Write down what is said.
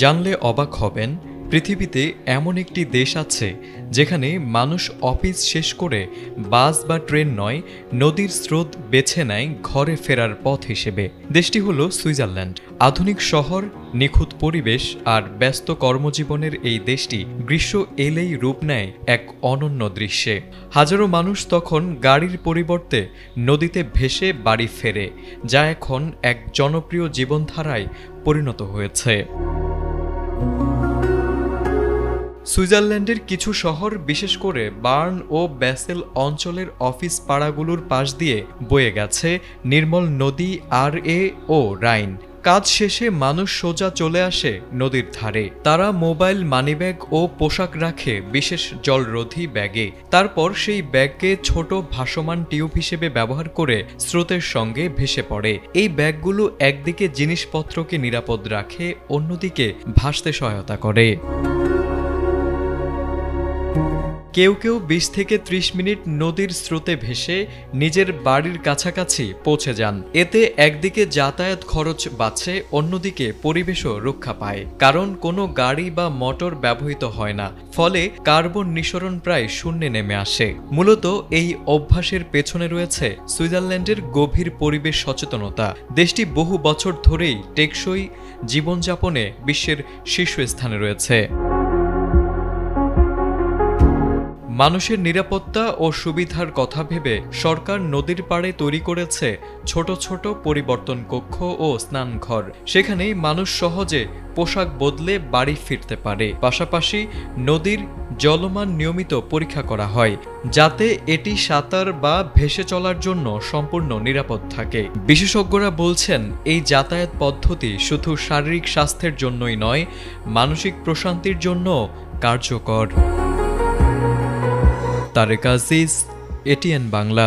জানলে অবাক হবেন, পৃথিবীতে এমন একটি দেশ আছে যেখানে মানুষ অফিস শেষ করে বাস বা ট্রেন নয়, নদীর স্রোত বেছে নেয় ঘরে ফেরার পথ হিসেবে। দেশটি হলো সুইজারল্যান্ড। আধুনিক শহর, নিখুঁত পরিবেশ আর ব্যস্ত কর্মজীবনের এই দেশটি গ্রীষ্ম এলেই রূপ নেয় এক অনন্য দৃশ্যে। হাজারো মানুষ তখন গাড়ির পরিবর্তে নদীতে ভেসে বাড়ি ফেরে, যা এখন এক জনপ্রিয় জীবনধারায় পরিণত হয়েছে। সুইজারল্যান্ডের কিছু শহর, বিশেষ করে বার্ন ও ব্যাসেল অঞ্চলের অফিস পাড়াগুলোর পাশ দিয়ে বয়ে গেছে নির্মল নদী ও রাইন। কাজ শেষে মানুষ সোজা চলে আসে নদীর ধারে। তারা মোবাইল, মানিব্যাগ ও পোশাক রাখে বিশেষ জলরোধী ব্যাগে। তারপর সেই ব্যাগকে ছোট ভাসমান টিউব হিসেবে ব্যবহার করে স্রোতের সঙ্গে ভেসে পড়ে। এই ব্যাগগুলো একদিকে জিনিসপত্রকে নিরাপদ রাখে, অন্যদিকে ভাসতে সহায়তা করে। কেউ কেউ 20 থেকে 30 মিনিট নদীর স্রোতে ভেসে নিজের বাড়ির কাছাকাছি পৌঁছে যান। এতে একদিকে যাতায়াত খরচ বাঁচে, অন্যদিকে পরিবেশও রক্ষা পায়, কারণ কোনো গাড়ি বা মোটর ব্যবহৃত হয় না। ফলে কার্বন নিঃসরণ প্রায় শূন্যে নেমে আসে। মূলত এই অভ্যাসের পেছনে রয়েছে সুইজারল্যান্ডের গভীর পরিবেশ সচেতনতা। দেশটি বহু বছর ধরেই টেকসই জীবনযাপনে বিশ্বের শীর্ষস্থানে রয়েছে। মানুষের নিরাপত্তা ও সুবিধার কথা ভেবে সরকার নদীর পাড়ে তৈরি করেছে ছোট ছোট পরিবর্তন কক্ষ ও স্নানঘর। সেখানেই মানুষ সহজে পোশাক বদলে বাড়ি ফিরতে পারে। পাশাপাশি নদীর জলমান নিয়মিত পরীক্ষা করা হয়, যাতে এটি সাঁতার বা ভেসে চলার জন্য সম্পূর্ণ নিরাপদ থাকে। বিশেষজ্ঞরা বলছেন, এই যাতায়াত পদ্ধতি শুধু শারীরিক স্বাস্থ্যের জন্যই নয়, মানসিক প্রশান্তির জন্য কার্যকর। তারেক আজিজ, এটিএন বাংলা।